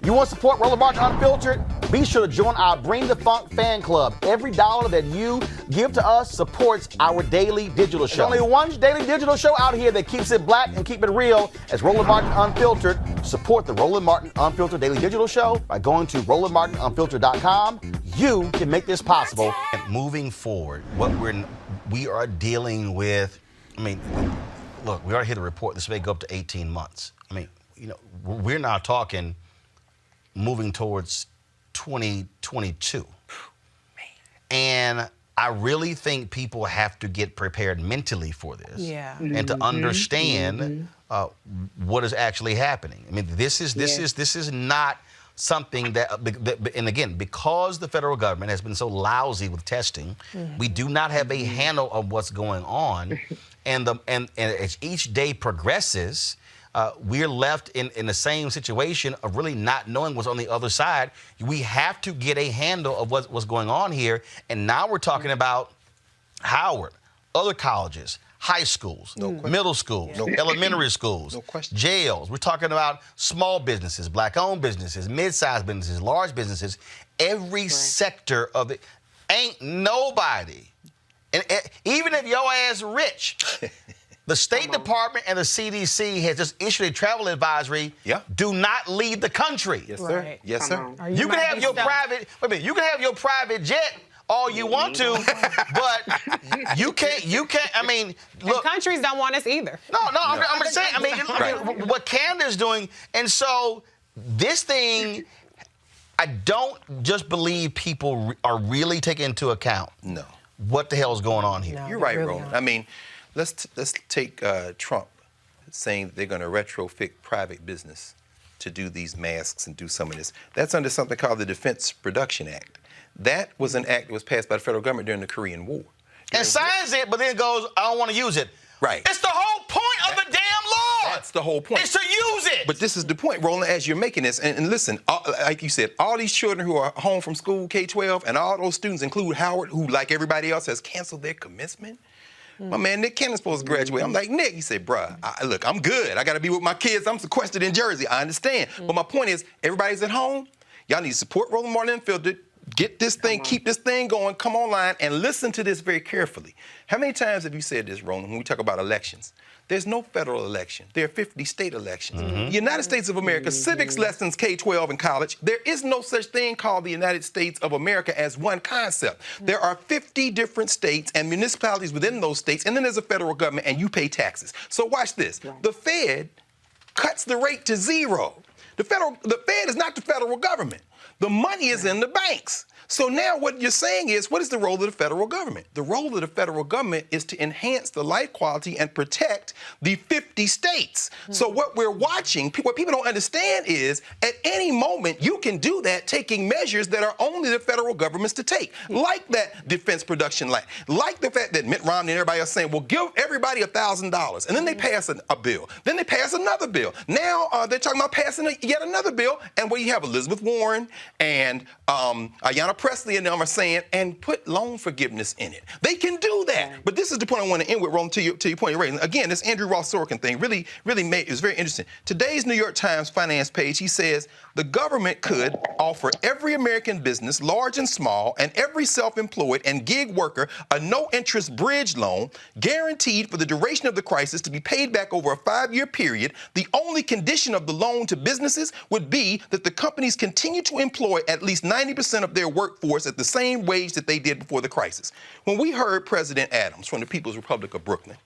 You want to support Roland Martin Unfiltered? Be sure to join our Bring the Funk fan club. Every dollar that you give to us supports our daily digital show. There's only one daily digital show out here that keeps it black and keep it real as Roland Martin Unfiltered. Support the Roland Martin Unfiltered daily digital show by going to RolandMartinUnfiltered.com. You can make this possible. And moving forward, what we are dealing with, I mean, look, we already hit a report. This may go up to 18 months. I mean, you know, we're now talking moving towards 2022. And I really think people have to get prepared mentally for this. Yeah. And to understand what is actually happening. I mean, this is not something that, and again, because the federal government has been so lousy with testing, we do not have a handle of what's going on. And as each day progresses, we're left in the same situation of really not knowing what's on the other side. We have to get a handle of what's going on here. And now we're talking about Howard, other colleges, high schools, middle schools, elementary schools, jails. We're talking about small businesses, black-owned businesses, mid-sized businesses, large businesses. Every sector of it. Ain't nobody, and even if your ass rich, the State Department and the CDC has just issued a travel advisory. Do not leave the country. Yes, sir. Right. Yes, sir. You can have your private. Wait a minute. You can have your private jet all you want to, but you can't. I mean, look. And countries don't want us either. No. I'm just saying. I mean, what Canada's doing, and so this thing, I don't just believe people are really taking into account. No. What the hell is going on here? No, You're right, really Roland. not. I mean, let's take Trump saying they're going to retrofit private business to do these masks and do some of this. That's under something called the Defense Production Act. That was an act that was passed by the federal government during the Korean War. And signs it, but then goes, I don't want to use it. Right. It's the whole point of the damn law. That's the whole point. It's to use it. But this is the point, Roland, as you're making this. And listen, like you said, all these children who are home from school, K-12, and all those students include Howard, who, like everybody else, has canceled their commencement. My man, Nick Cannon's supposed to graduate. I'm like, Nick, he said, bruh, look, I'm good. I got to be with my kids. I'm sequestered in Jersey. I understand. But my point is, everybody's at home. Y'all need to support Roland Martin Unfiltered. Get this thing, keep this thing going, come online, and listen to this very carefully. How many times have you said this, Roland, when we talk about elections? There's no federal election. There are 50 state elections. The United States of America, civics lessons, K-12 in college, there is no such thing called the United States of America as one concept. There are 50 different states and municipalities within those states, and then there's a federal government, and you pay taxes. So watch this. The Fed cuts the rate to zero. The Fed is not the federal government. The money is in the banks. So now what you're saying is, what is the role of the federal government? The role of the federal government is to enhance the life quality and protect the 50 states. So what we're watching, what people don't understand is, at any moment, you can do that, taking measures that are only the federal government's to take, like that Defense Production Act, like the fact that Mitt Romney and everybody else saying, well, give everybody $1,000, and then they pass a bill. Then they pass another bill. Now they're talking about passing yet another bill, and where you have Elizabeth Warren and Ayanna Pressley and them are saying, and put loan forgiveness in it. They can do that. But this is the point I want to end with, Roland, to your point you're raising. Again, this Andrew Ross Sorkin thing really is very interesting. Today's New York Times finance page, he says, the government could offer every American business, large and small, and every self-employed and gig worker a no-interest bridge loan guaranteed for the duration of the crisis to be paid back over a 5-year period. The only condition of the loan to businesses would be that the companies continue to employ at least 90% of their workforce at the same wage that they did before the crisis. When we heard President Adams from the People's Republic of Brooklyn,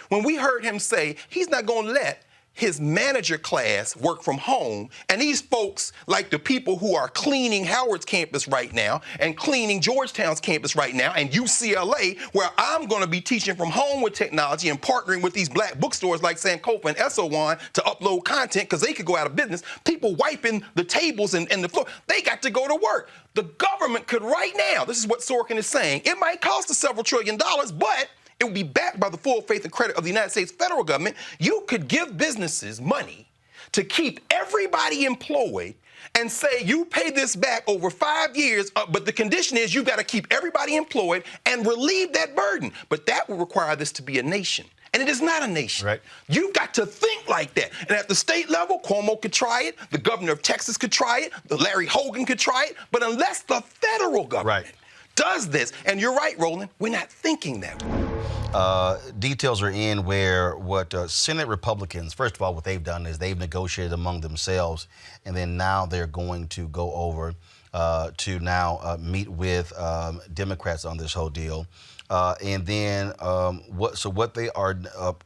when we heard him say he's not going to let his manager class work from home, and these folks, like the people who are cleaning Howard's campus right now and cleaning Georgetown's campus right now and UCLA, where I'm going to be teaching from home with technology and partnering with these black bookstores like Sankofa and Esselwan to upload content because they could go out of business. People wiping the tables and the floor, they got to go to work. The government could right now, this is what Sorkin is saying, it might cost us several $1 trillion, but it would be backed by the full faith and credit of the United States federal government. You could give businesses money to keep everybody employed and say you pay this back over 5 years, but the condition is you've got to keep everybody employed and relieve that burden. But that would require this to be a nation. And and it is not a nation. Right. You've got to think like that. And at the state level, Cuomo could try it, the governor of Texas could try it, Larry Hogan could try it, but unless the federal government does this, and you're right, Roland, we're not thinking that way. Details are in where what Senate Republicans, first of all, what they've done is they've negotiated among themselves, and then now they're going to go over to now meet with Democrats on this whole deal. And then what they are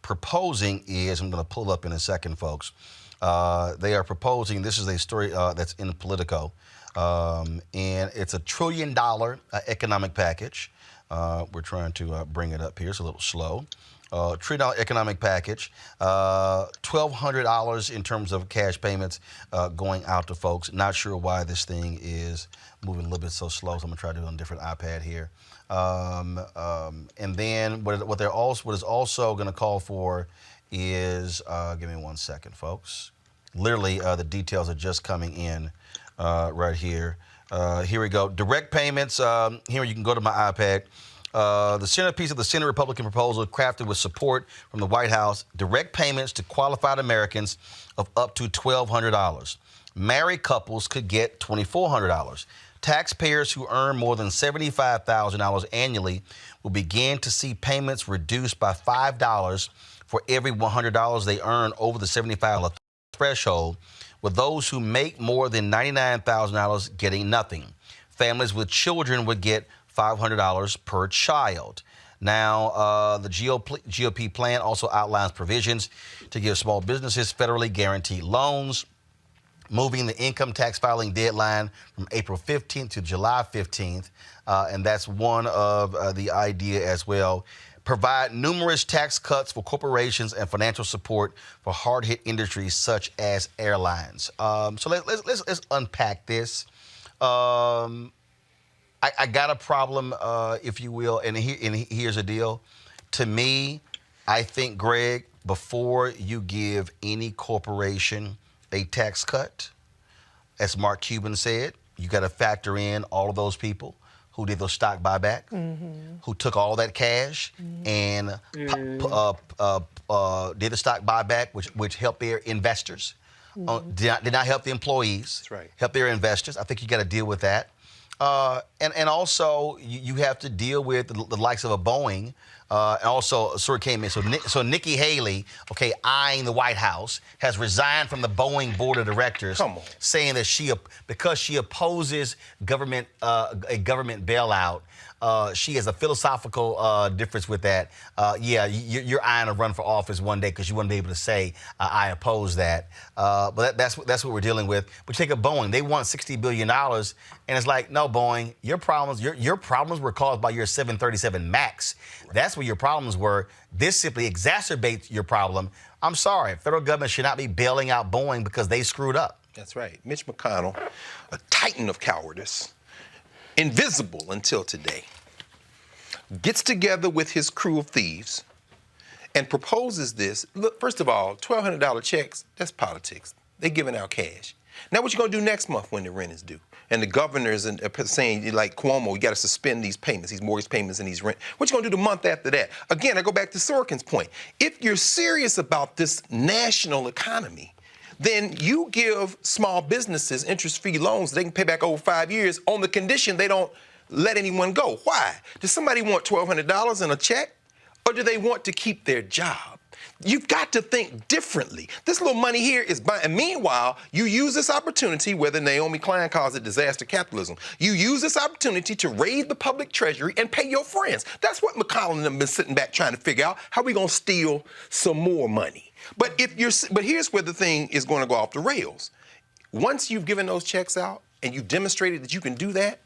proposing is, I'm going to pull up in a second, folks. They are proposing, this is a story that's in Politico, and it's $1 trillion economic package. We're trying to bring it up here. It's a little slow. $1 trillion economic package, $1,200 in terms of cash payments going out to folks. Not sure why this thing is moving a little bit so slow, so I'm gonna try to do it on a different iPad here. And then what is also gonna call for is, give me 1 second, folks. Literally, the details are just coming in right here. Here we go. Direct payments. Here you can go to my iPad. The centerpiece of the Senate Republican proposal, crafted with support from the White House, direct payments to qualified Americans of up to $1,200. Married couples could get $2,400. Taxpayers who earn more than $75,000 annually will begin to see payments reduced by $5 for every $100 they earn over the $75,000 threshold, with those who make more than $99,000 getting nothing. Families with children would get $500 per child. Now, the GOP plan also outlines provisions to give small businesses federally guaranteed loans, moving the income tax filing deadline from April 15th to July 15th, and that's one of the idea as well. Provide numerous tax cuts for corporations and financial support for hard-hit industries such as airlines. So let's unpack this. I got a problem, if you will, and here's the deal. To me, I think, Greg, before you give any corporation a tax cut, as Mark Cuban said, you got to factor in all of those people who did those stock buyback, who took all that cash and did the stock buyback, which helped their investors, did not help the employees, That's right. help their investors. I think you got to deal with that. And also, you have to deal with the likes of a Boeing. And also, sort of came in. So Nikki Haley, eyeing the White House, has resigned from the Boeing board of directors, saying that because she opposes a government bailout, she has a philosophical difference with that. You're eyeing a run for office one day because you want to be able to say, I oppose that. But that's what we're dealing with. But take a Boeing. They want $60 billion. And it's like, no, Boeing, your problems were caused by your 737 MAX. Right. That's where your problems were. This simply exacerbates your problem. I'm sorry. Federal government should not be bailing out Boeing because they screwed up. That's right. Mitch McConnell, a titan of cowardice, invisible until today, gets together with his crew of thieves and proposes this. Look, first of all, $1,200 checks, that's politics. They're giving out cash. Now what you going to do next month when the rent is due? And the governors are saying, like Cuomo, you got to suspend these payments, these mortgage payments and these rent. What you going to do the month after that? Again, I go back to Sorkin's point. If you're serious about this national economy, then you give small businesses interest-free loans they can pay back over 5 years on the condition they don't let anyone go. Why? Does somebody want $1,200 in a check, or do they want to keep their job? You've got to think differently. This little money here is buying. And meanwhile, you use this opportunity, whether Naomi Klein calls it disaster capitalism, you use this opportunity to raid the public treasury and pay your friends. That's what McConnell and them been sitting back trying to figure out. How are we going to steal some more money? But here's where the thing is going to go off the rails. Once you've given those checks out and you've demonstrated that you can do that,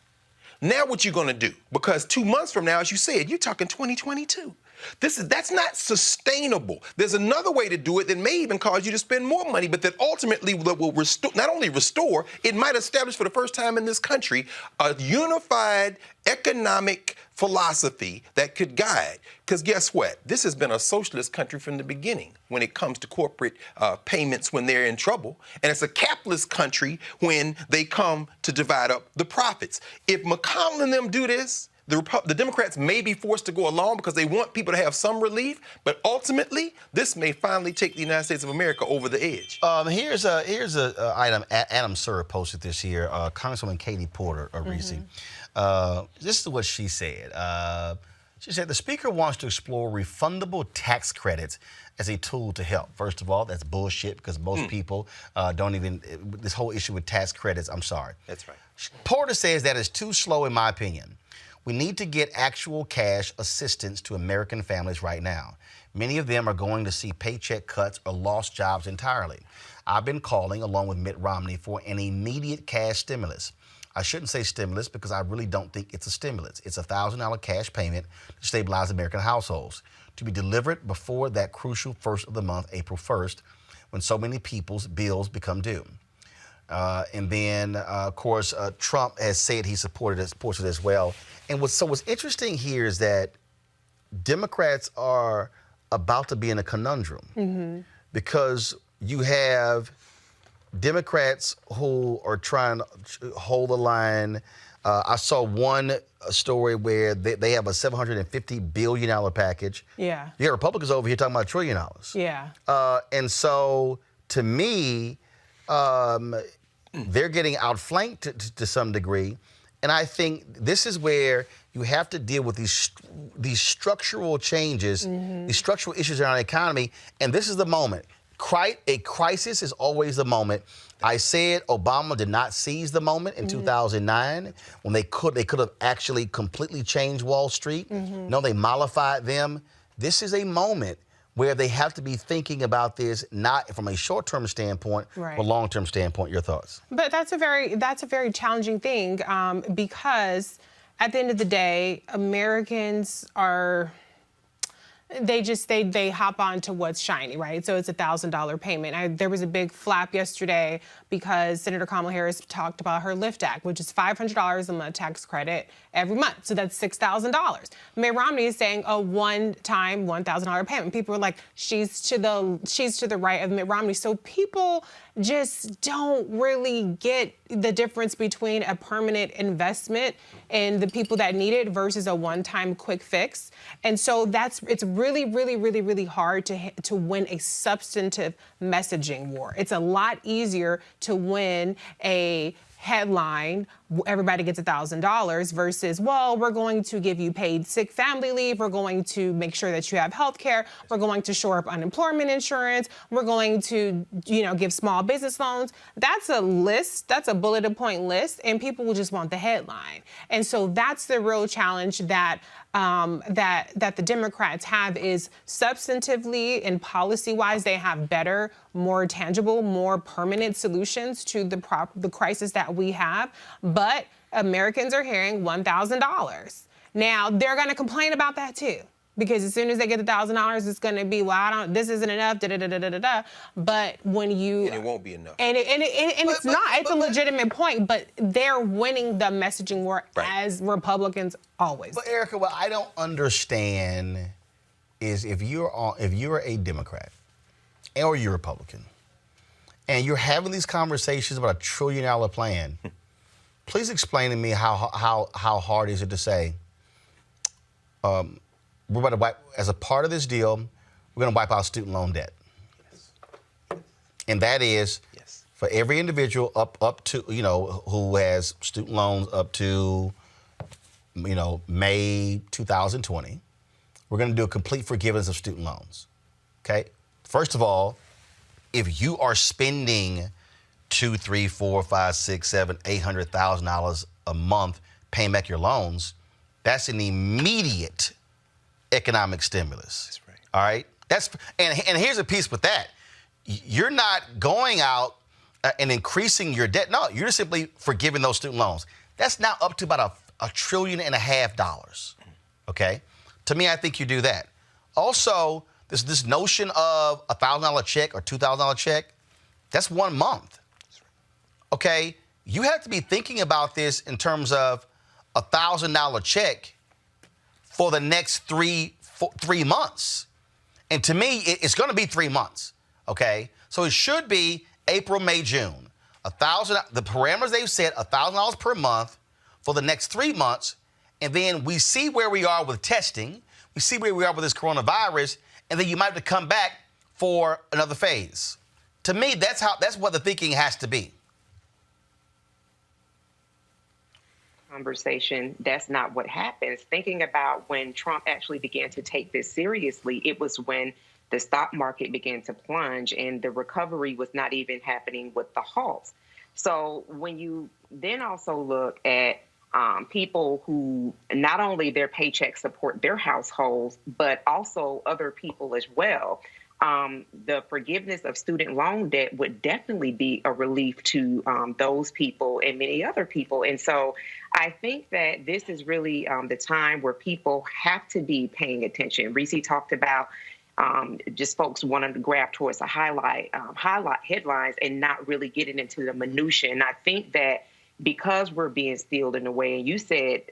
now what you going to do? Because 2 months from now, as you said, you're talking 2022. That's not sustainable. There's another way to do it that may even cause you to spend more money, but that ultimately will restore, not only restore, it might establish for the first time in this country a unified economic philosophy that could guide. Because guess what? This has been a socialist country from the beginning when it comes to corporate payments when they're in trouble. And it's a capitalist country when they come to divide up the profits. If McConnell and them do this, the Democrats may be forced to go along because they want people to have some relief, but ultimately, this may finally take the United States of America over the edge. Here's a item Adam Sir posted this year. Congresswoman Katie Porter, Reese. This is what she said. She said the speaker wants to explore refundable tax credits as a tool to help. First of all, that's bullshit because most people don't even, this whole issue with tax credits, I'm sorry. That's right. Porter says that is too slow in my opinion. We need to get actual cash assistance to American families right now. Many of them are going to see paycheck cuts or lost jobs entirely. I've been calling, along with Mitt Romney, for an immediate cash stimulus. I shouldn't say stimulus because I really don't think it's a stimulus. It's a $1,000 cash payment to stabilize American households, to be delivered before that crucial first of the month, April 1st, when so many people's bills become due. And then, of course, Trump has said he supports it as well. And what's interesting here is that Democrats are about to be in a conundrum because you have Democrats who are trying to hold the line. I saw one story where they have a $750 billion package. Yeah. You got Republicans over here talking about $1 trillion. Yeah. And so, to me, they're getting outflanked to some degree. And I think this is where you have to deal with these structural changes, these structural issues around the economy. And this is the moment. A crisis is always the moment. I said Obama did not seize the moment in 2009 when they could have actually completely changed Wall Street. No, they mollified them. This is a moment where they have to be thinking about this not from a short-term standpoint, but long-term standpoint. Your thoughts? But that's a very challenging thing because at the end of the day, Americans are. They hop on to what's shiny, right? So it's a $1,000 payment. There was a big flap yesterday because Senator Kamala Harris talked about her LIFT Act, which is $500 a month tax credit every month. So that's $6,000. Mitt Romney is saying a one-time $1,000 payment. People are like, she's to the right of Mitt Romney. So people just don't really get the difference between a permanent investment and the people that need it versus a one-time quick fix. And so it's really, really, really, really hard to win a substantive messaging war. It's a lot easier to win a headline, everybody gets $1,000 versus, well, we're going to give you paid sick family leave. We're going to make sure that you have health care. We're going to shore up unemployment insurance. We're going to, give small business loans. That's a list. That's a bulleted point list. And people will just want the headline. And so that's the real challenge that the Democrats have is substantively and policy-wise, they have better, more tangible, more permanent solutions to the crisis that we have. But Americans are hearing $1,000. Now, they're going to complain about that, too. Because as soon as they get the $1,000, it's going to be, this isn't enough, da-da-da-da-da-da. But when you... And it won't be enough. And it's not. It's a legitimate point, but they're winning the messaging war as Republicans always. But Erica, what I don't understand is if you're a Democrat or you're a Republican and you're having these conversations about a $1 trillion plan, please explain to me how hard is it to say, we're about to wipe, as a part of this deal, we're going to wipe out student loan debt. Yes. And that is for every individual up to, who has student loans up to, May 2020, we're going to do a complete forgiveness of student loans. Okay? First of all, if you are spending $200,000, $300,000, $400,000, $500,000, $600,000, $700,000, $800,000 a month paying back your loans, that's an immediate economic stimulus. That's right. All right? And here's a piece with that. You're not going out and increasing your debt. No, you're simply forgiving those student loans. That's now up to about $1.5 trillion. Okay? To me, I think you do that. Also, this notion of a $1,000 check or $2,000 check, that's 1 month. Okay? You have to be thinking about this in terms of a $1,000 check for the next 3 months. And to me, it's going to be 3 months, okay? So it should be April, May, June. The parameters they've set, $1,000 per month for the next 3 months, and then we see where we are with testing, we see where we are with this coronavirus, and then you might have to come back for another phase. To me, that's what the thinking has to be. Conversation, that's not what happens. Thinking about when Trump actually began to take this seriously, it was when the stock market began to plunge and the recovery was not even happening with the halts. So when you then also look at people who not only their paychecks support their households, but also other people as well, the forgiveness of student loan debt would definitely be a relief to those people and many other people. And so I think that this is really the time where people have to be paying attention. Reese talked about just folks wanting to grab towards the highlight headlines and not really getting into the minutia. And I think that because we're being steeled in a way, and you said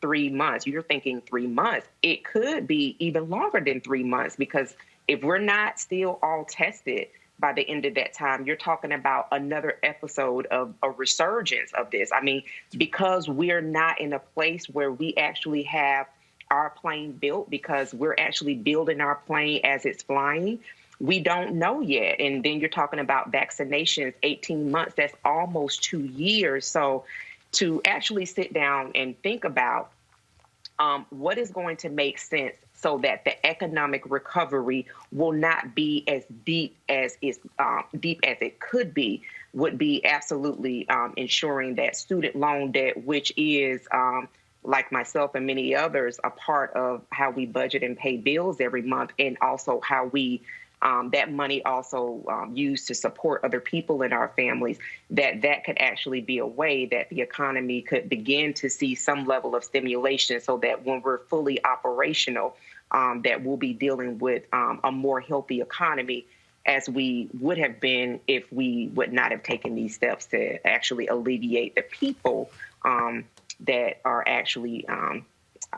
3 months, you're thinking 3 months, it could be even longer than 3 months, because if we're not still all tested by the end of that time, you're talking about another episode of a resurgence of this. I mean, because we're not in a place where we actually have our plane built, because we're actually building our plane as it's flying, we don't know yet. And then you're talking about vaccinations, 18 months, that's almost 2 years. So to actually sit down and think about what is going to make sense so that the economic recovery will not be as deep as it could be, would be absolutely ensuring that student loan debt, which is like myself and many others, a part of how we budget and pay bills every month, and also how we that money also used to support other people in our families, that could actually be a way that the economy could begin to see some level of stimulation, so that when we're fully operational, that we'll be dealing with a more healthy economy, as we would have been if we would not have taken these steps to actually alleviate the people that are actually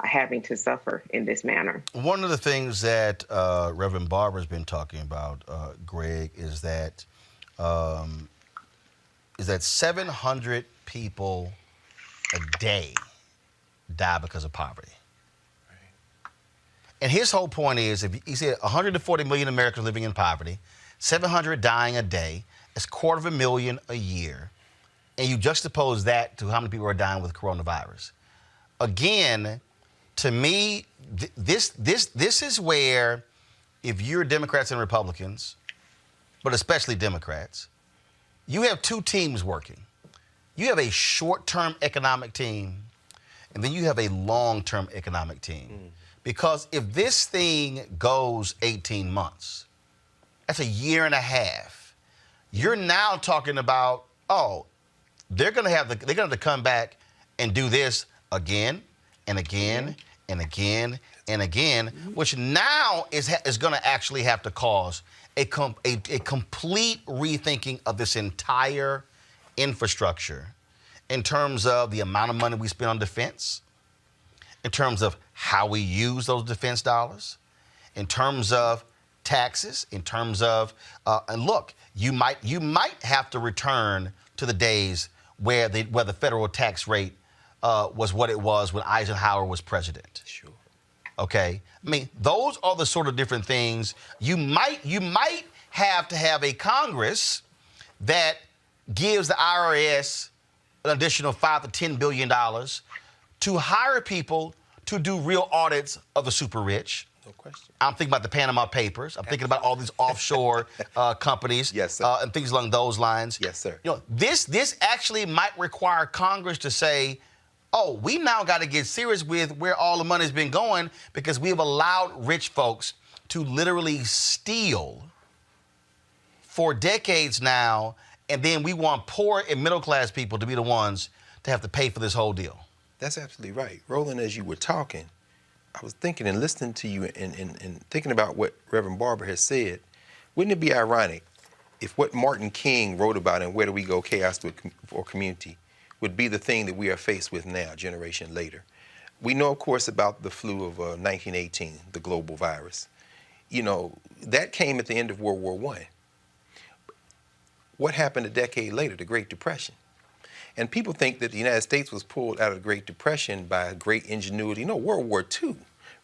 having to suffer in this manner. One of the things that Reverend Barber's been talking about, Greg, is that 700 people a day die because of poverty. Right. And his whole point is, if he said 140 million Americans living in poverty, 700 dying a day, that's 250,000 a year, and you juxtapose that to how many people are dying with coronavirus. Again, to me, this is where, if you're Democrats and Republicans, but especially Democrats, you have two teams working. You have a short-term economic team, and then you have a long-term economic team. Because if this thing goes 18 months, that's a year and a half. You're now talking about, they're going to have to come back and do this again and again and again and again, which now is going to actually have to cause a complete rethinking of this entire infrastructure, in terms of the amount of money we spend on defense, in terms of how we use those defense dollars, in terms of taxes, in terms of and look, you might have to return to the days where the federal tax rate was what it was when Eisenhower was president. Sure. Okay? I mean, those are the sort of different things. You might have to have a Congress that gives the IRS an additional $5 to $10 billion to hire people to do real audits of the super rich. No question. I'm thinking about the Panama Papers. I'm thinking about all these offshore companies. Yes, sir. And things along those lines. Yes, sir. You know, this actually might require Congress to say, we now got to get serious with where all the money's been going, because we have allowed rich folks to literally steal for decades now, and then we want poor and middle-class people to be the ones to have to pay for this whole deal. That's absolutely right. Roland, as you were talking, I was thinking and listening to you and thinking about what Reverend Barber has said. Wouldn't it be ironic if what Martin King wrote about in Where Do We Go? Chaos for Community would be the thing that we are faced with now, a generation later? We know, of course, about the flu of 1918, the global virus. You know, that came at the end of World War I. What happened a decade later? The Great Depression. And people think that the United States was pulled out of the Great Depression by great ingenuity. No, World War II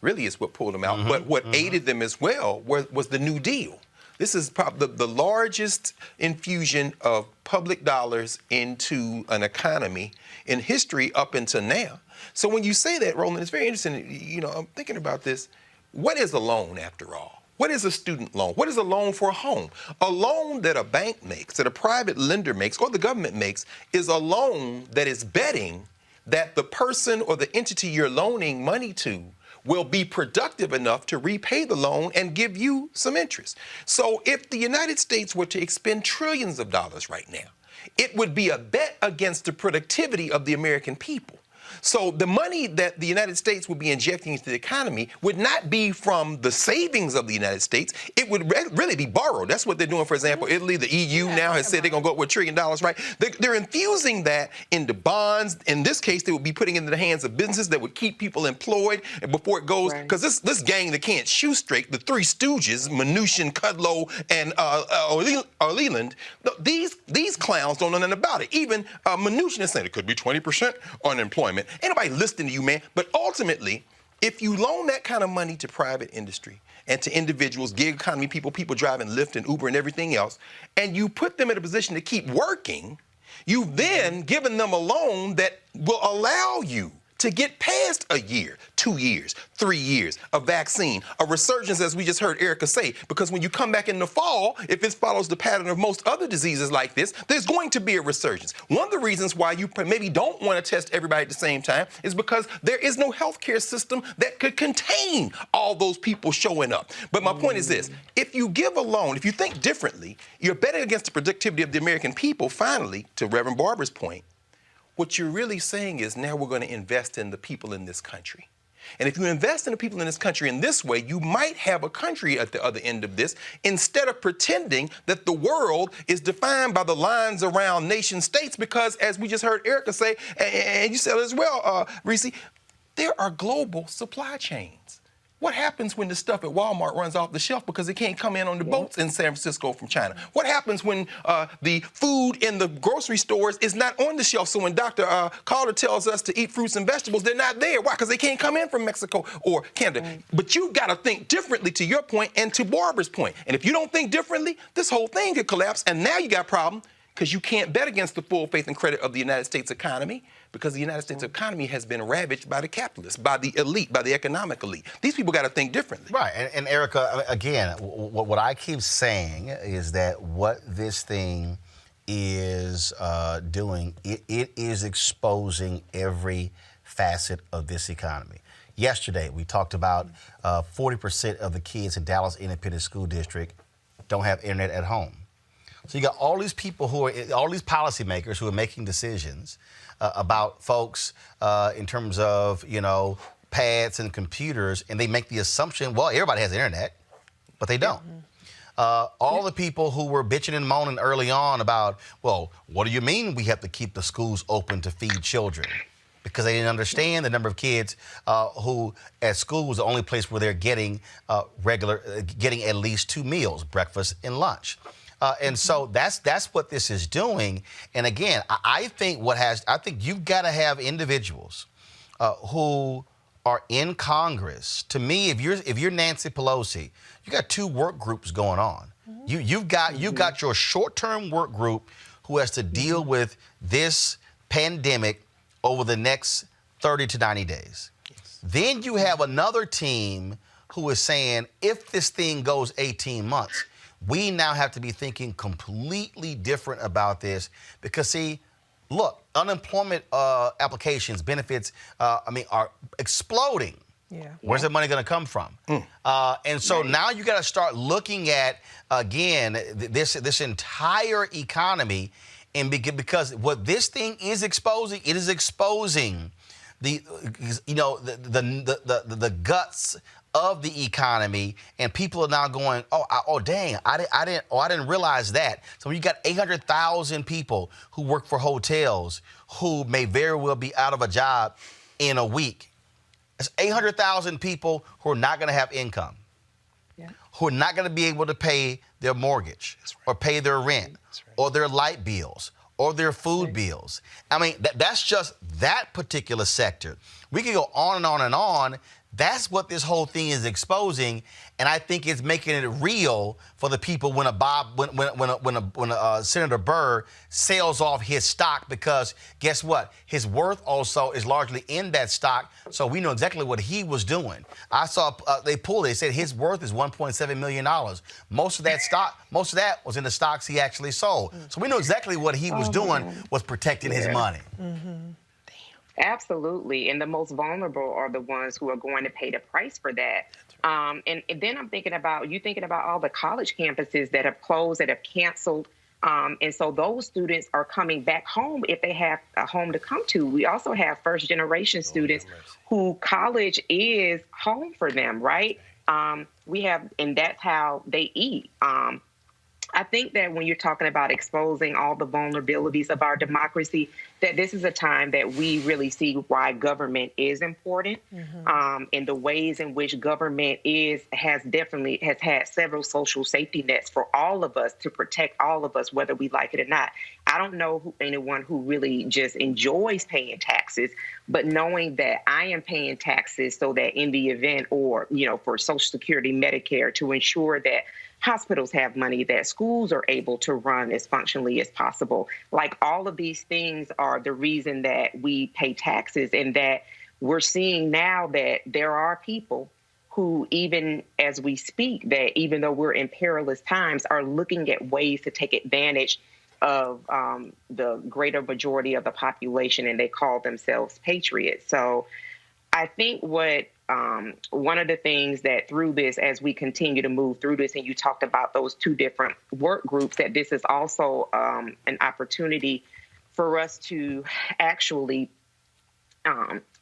really is what pulled them out. But what aided them as well was the New Deal. This is probably the largest infusion of public dollars into an economy in history up until now. So when you say that, Roland, it's very interesting. You know, I'm thinking about this. What is a loan, after all? What is a student loan? What is a loan for a home? A loan that a bank makes, that a private lender makes, or the government makes, is a loan that is betting that the person or the entity you're loaning money to will be productive enough to repay the loan and give you some interest. So if the United States were to expend trillions of dollars right now, it would be a bet against the productivity of the American people. So the money that the United States would be injecting into the economy would not be from the savings of the United States. It would really be borrowed. That's what they're doing. For example, Italy, the EU now has said they're going to go up with $1 trillion, right? They're infusing that into bonds. In this case, they would be putting it into the hands of businesses that would keep people employed before it goes. Because this gang that can't shoe straight, the Three Stooges, Mnuchin, Kudlow, and Leland, these clowns don't know nothing about it. Even Mnuchin is saying it could be 20% unemployment. Ain't nobody listening to you, man. But ultimately, if you loan that kind of money to private industry and to individuals, gig economy people driving Lyft and Uber and everything else, and you put them in a position to keep working, you've then given them a loan that will allow you to get past a year, 2 years, 3 years, a vaccine, a resurgence, as we just heard Erica say, because when you come back in the fall, if it follows the pattern of most other diseases like this, there's going to be a resurgence. One of the reasons why you maybe don't want to test everybody at the same time is because there is no healthcare system that could contain all those people showing up. But my point is this, if you give a loan, if you think differently, you're betting against the productivity of the American people, finally, to Reverend Barber's point. What you're really saying is now we're going to invest in the people in this country. And if you invest in the people in this country in this way, you might have a country at the other end of this, instead of pretending that the world is defined by the lines around nation states, because as we just heard Erica say, and you said as well, Reese, there are global supply chains. What happens when the stuff at Walmart runs off the shelf because it can't come in on the boats in San Francisco from China? What happens when the food in the grocery stores is not on the shelf? So when Dr. Calder tells us to eat fruits and vegetables, they're not there. Why? Because they can't come in from Mexico or Canada. Right. But you've got to think differently, to your point and to Barbara's point. And if you don't think differently, this whole thing could collapse. And now you got a problem because you can't bet against the full faith and credit of the United States economy, because the United States economy has been ravaged by the capitalists, by the elite, by the economic elite. These people got to think differently. Right. And Erica, again, what I keep saying is that what this thing is doing, it is exposing every facet of this economy. Yesterday, we talked about 40% of the kids in Dallas Independent School District don't have internet at home. So you got all these people all these policymakers who are making decisions about folks in terms of, pads and computers, and they make the assumption, well, everybody has internet, but they don't. All the people who were bitching and moaning early on about, well, what do you mean we have to keep the schools open to feed children? Because they didn't understand the number of kids who at school was the only place where they're getting getting at least 2 meals, breakfast and lunch. And so that's what this is doing. And again, I think you've got to have individuals who are in Congress. To me, if you're Nancy Pelosi, you got 2 work groups going on. You've got your short-term work group who has to deal with this pandemic over the next 30 to 90 days. Yes. Then you have another team who is saying, if this thing goes 18 months, we now have to be thinking completely different about this, because, see, look, unemployment applications, benefits, are exploding. Yeah. Where's that money going to come from? And so now you got to start looking at, again, this entire economy, and because what this thing is exposing, it is exposing the guts of the economy, and people are now going, dang, I didn't realize that. So you got 800,000 people who work for hotels who may very well be out of a job in a week. That's 800,000 people who are not going to have income, who are not going to be able to pay their mortgage or pay their rent or their light bills or their food bills. I mean, that's just that particular sector. We could go on and on and on. That's what this whole thing is exposing, and I think it's making it real for the people when Senator Burr sells off his stock, because guess what? His worth also is largely in that stock, so we know exactly what he was doing. I saw they pulled it. They said his worth is $1.7 million. Most of that was in the stocks he actually sold. So we know exactly what he was doing was protecting his money. Mm-hmm. Absolutely. And the most vulnerable are the ones who are going to pay the price for that. And then I'm thinking about all the college campuses that have closed, that have canceled. And so those students are coming back home if they have a home to come to. We also have first generation students who college is home for them, right? And that's how they eat. I think that when you're talking about exposing all the vulnerabilities of our democracy, that this is a time that we really see why government is important, and the ways in which government has had several social safety nets for all of us to protect all of us, whether we like it or not. I don't know anyone who really just enjoys paying taxes, but knowing that I am paying taxes so that in the event, or, for Social Security, Medicare, to ensure that hospitals have money, that schools are able to run as functionally as possible. Like, all of these things are the reason that we pay taxes, and that we're seeing now that there are people who, even as we speak, that even though we're in perilous times, are looking at ways to take advantage of the greater majority of the population, and they call themselves patriots. So I think one of the things that through this, as we continue to move through this, and you talked about those two different work groups, that this is also an opportunity for us to actually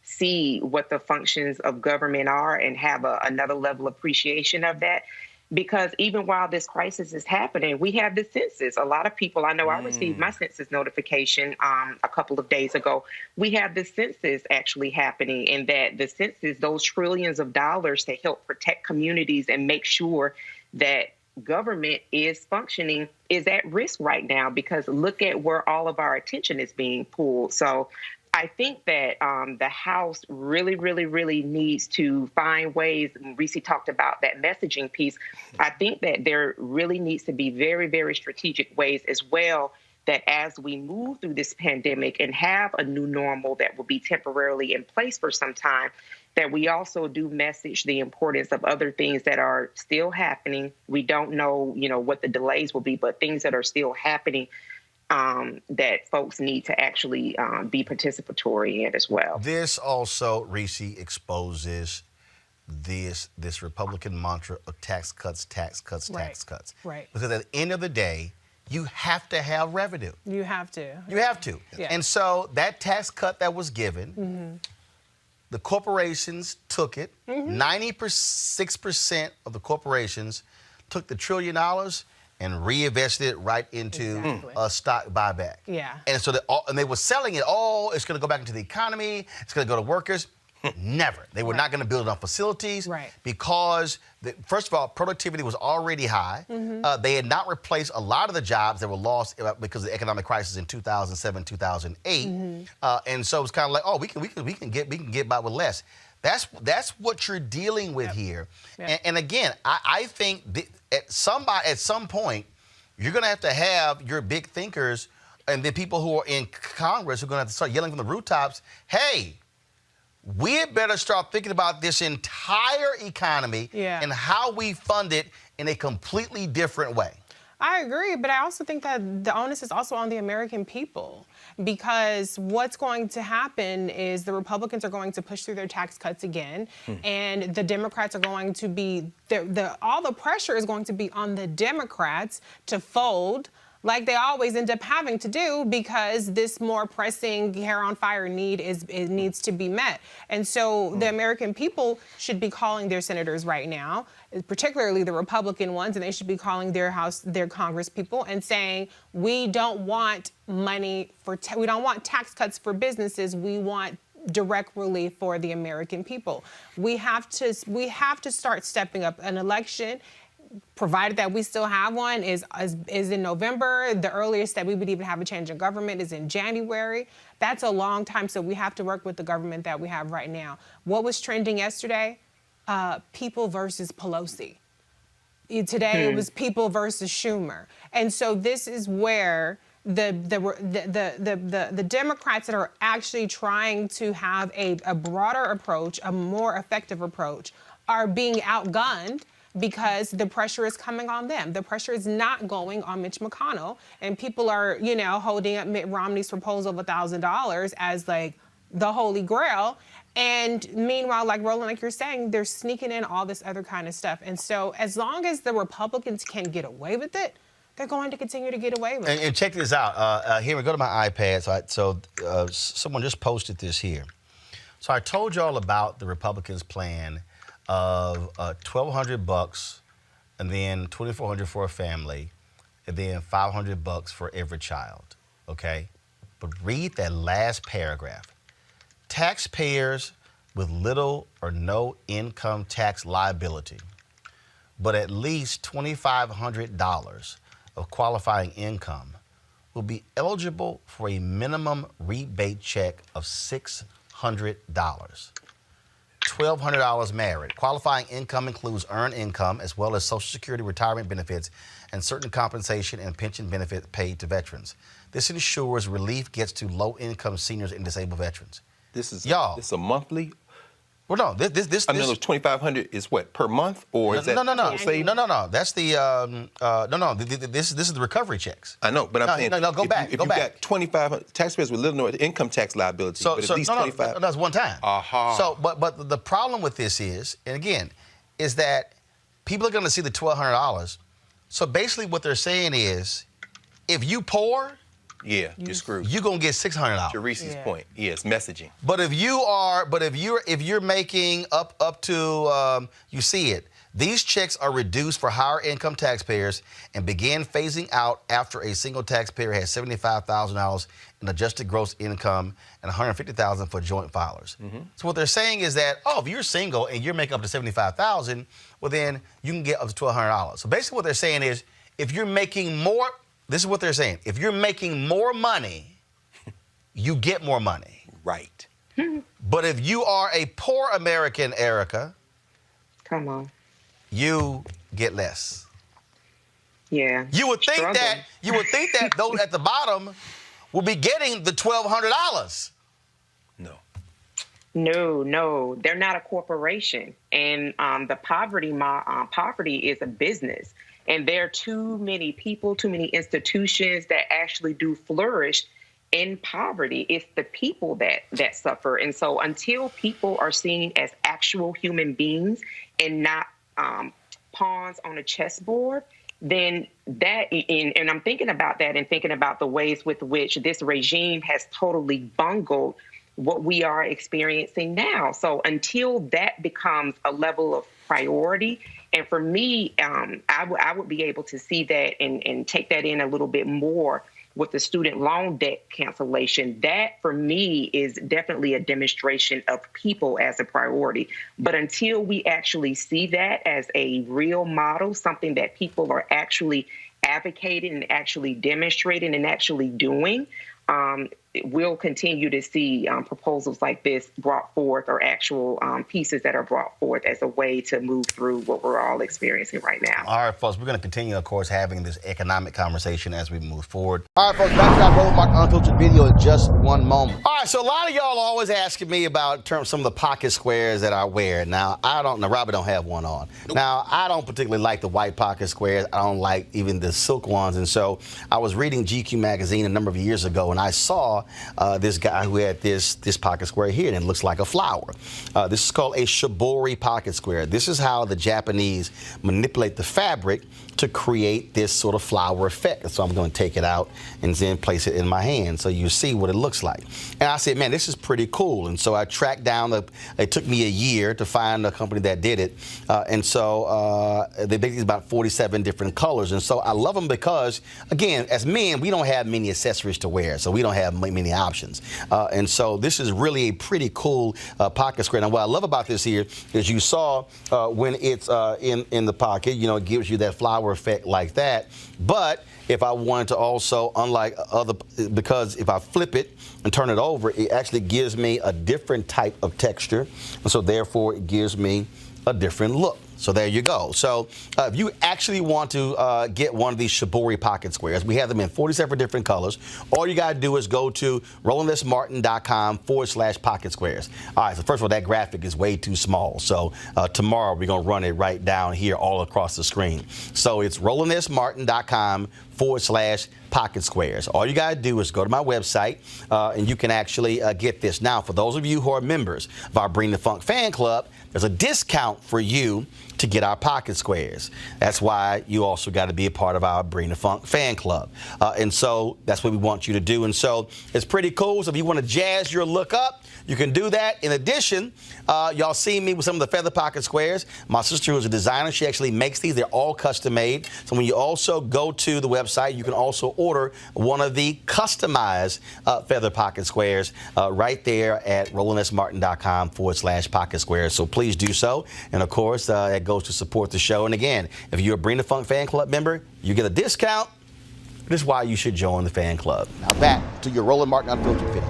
see what the functions of government are and have another level of appreciation of that. Because even while this crisis is happening, we have the census. A lot of people, I know I received my census notification a couple of days ago. We have the census actually happening, and that the census, those trillions of dollars to help protect communities and make sure that government is functioning, is at risk right now, because look at where all of our attention is being pulled. So I think that the House really, really, really needs to find ways. Reese talked about that messaging piece. I think that there really needs to be very, very strategic ways as well, that as we move through this pandemic and have a new normal that will be temporarily in place for some time, that we also do message the importance of other things that are still happening. We don't know, what the delays will be, but things that are still happening, that folks need to actually be participatory in as well. This also, Reese, exposes this Republican mantra of tax cuts, tax cuts, tax cuts. Right. Because at the end of the day, you have to have revenue. You have to. You have to. Yeah. And so that tax cut that was given, the corporations took it. 96% of the corporations took the $1 trillion and reinvested it right into a stock buyback. Yeah. And so they were selling it all. It's going to go back into the economy. It's going to go to workers. Never. They were not going to build enough facilities because, first of all, productivity was already high. They had not replaced a lot of the jobs that were lost because of the economic crisis in 2007, 2008. And so it's kind of like, oh, we can get by with less. That's what you're dealing with here. And again, I think at some point, you're going to have your big thinkers and the people who are in Congress who are going to have to start yelling from the rooftops, hey, we had better start thinking about this entire economy and how we fund it in a completely different way. I agree, but I also think that the onus is also on the American people, because what's going to happen is the Republicans are going to push through their tax cuts again, and the Democrats are going to be, all the pressure is going to be on the Democrats to fold, like they always end up having to do, because this more pressing hair on fire need needs to be met. And so the American people should be calling their senators right now, particularly the Republican ones, and they should be calling their Congress people and saying, we don't want money we don't want tax cuts for businesses. We want direct relief for the American people. We have to start stepping up. An election provided that we still have one, is in November. The earliest that we would even have a change in government is in January. That's a long time, so we have to work with the government that we have right now. What was trending yesterday? People versus Pelosi. Today it was people versus Schumer. And so this is where the Democrats that are actually trying to have a broader approach, a more effective approach, are being outgunned because the pressure is coming on them. The pressure is not going on Mitch McConnell. And people are, holding up Mitt Romney's proposal of $1,000 as like the holy grail. And meanwhile, like Roland, like you're saying, they're sneaking in all this other kind of stuff. And so as long as the Republicans can get away with it, they're going to continue to get away with it. And check this out. Here, we go to my iPad. So someone just posted this here. So I told y'all about the Republicans' plan of $1,200 and then $2,400 for a family and then $500 for every child, okay? But read that last paragraph. Taxpayers with little or no income tax liability, but at least $2,500 of qualifying income will be eligible for a minimum rebate check of $600. $1,200 married. Qualifying income includes earned income as well as Social Security retirement benefits and certain compensation and pension benefits paid to veterans. This ensures relief gets to low-income seniors and disabled veterans. This is Y'all. This is a monthly. Well, no, this. I know those 2,500 is what, per month, or is that No. total savings? No. That's the This is the recovery checks. I know, but I'm saying go back. If you got 2,500 taxpayers with little or income tax liability, but at least 25. That's one time. Aha. So, but the problem with this is, and again, is that people are going to see the $1,200. So basically, what they're saying is, if you poor, Yeah, you're screwed. you're gonna get $600. To Reese's point, yes, messaging. But if you're making up to you see it, these checks are reduced for higher income taxpayers and begin phasing out after a single taxpayer has $75,000 in adjusted gross income and $150,000 for joint filers. So what they're saying is that, if you're single and you're making up to $75,000, well then you can get up to $1,200. So basically what they're saying is, if you're making more, this is what they're saying, if you're making more money, you get more money. Right. But if you are a poor American, Erica, Come on. you get less. Yeah. You would think Struggle. that those at the bottom will be getting the $1,200. No. No, they're not a corporation, and the poverty is a business, and there are too many people, too many institutions that actually do flourish in poverty. It's the people that suffer, and so until people are seen as actual human beings and not pawns on a chessboard, then and I'm thinking about that and thinking about the ways with which this regime has totally bungled what we are experiencing now. So until that becomes a level of priority, and for me, I would be able to see that and take that in a little bit more with the student loan debt cancellation. That, for me, is definitely a demonstration of people as a priority. But until we actually see that as a real model, something that people are actually advocating and actually demonstrating and actually doing, we'll continue to see proposals like this brought forth, or actual pieces that are brought forth as a way to move through what we're all experiencing right now. All right, folks, we're going to continue, of course, having this economic conversation as we move forward. All right, folks, back to our Roland Martin Unfiltered video in just one moment. All right, so a lot of y'all are always asking me about some of the pocket squares that I wear. Now, Robert don't have one on. Nope. Now, I don't particularly like the white pocket squares. I don't like even the silk ones. And so I was reading GQ magazine a number of years ago, and I saw this guy who had this pocket square here, and it looks like a flower. This is called a shibori pocket square. This is how the Japanese manipulate the fabric to create this sort of flower effect. So I'm going to take it out and then place it in my hand so you see what it looks like. And I said, man, this is pretty cool. And so I tracked down, it took me a year to find a company that did it. And so they make these about 47 different colors. And so I love them because, again, as men, we don't have many accessories to wear. so we don't have many options. And so this is really a pretty cool pocket square. Now, what I love about this here is you saw when it's in the pocket, you know, it gives you that flower effect like that. But if I wanted to also, unlike other, because if I flip it and turn it over, it actually gives me a different type of texture. And so therefore, it gives me a different look. So there you go. So if you actually want to get one of these Shibori pocket squares, we have them in 47 different colors. All you got to do is go to RolandSMartin.com/pocket squares. All right, so first of all, that graphic is way too small. So tomorrow we're going to run it right down here all across the screen. So it's RolandSMartin.com/pocket squares. All you got to do is go to my website and you can actually get this. Now, for those of you who are members of our Bring the Funk fan club, there's a discount for you to get our pocket squares. That's why you also got to be a part of our Bring the Funk fan club. And so that's what we want you to do. And so it's pretty cool. So if you want to jazz your look up, you can do that. In addition, y'all see me with some of the feather pocket squares. My sister, who's a designer, she actually makes these. They're all custom made. So when you also go to the website, you can also order one of the customized feather pocket squares right there at RolandSMartin.com/pocket squares. So please do so. And of course, that goes to support the show. And again, if you're a Bring the Funk fan club member, you get a discount. This is why you should join the fan club. Now back to your Roland Martin Unfiltered video.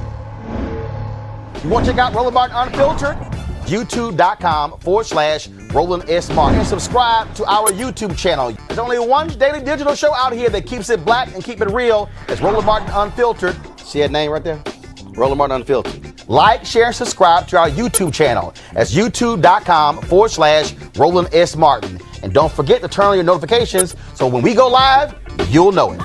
You want to check out Roland Martin Unfiltered? YouTube.com/Roland S. Martin. And subscribe to our YouTube channel. There's only one daily digital show out here that keeps it black and keep it real. It's Roland Martin Unfiltered. See that name right there? Roland Martin Unfiltered. Like, share, and subscribe to our YouTube channel. That's YouTube.com/Roland S. Martin. And don't forget to turn on your notifications so when we go live, you'll know it.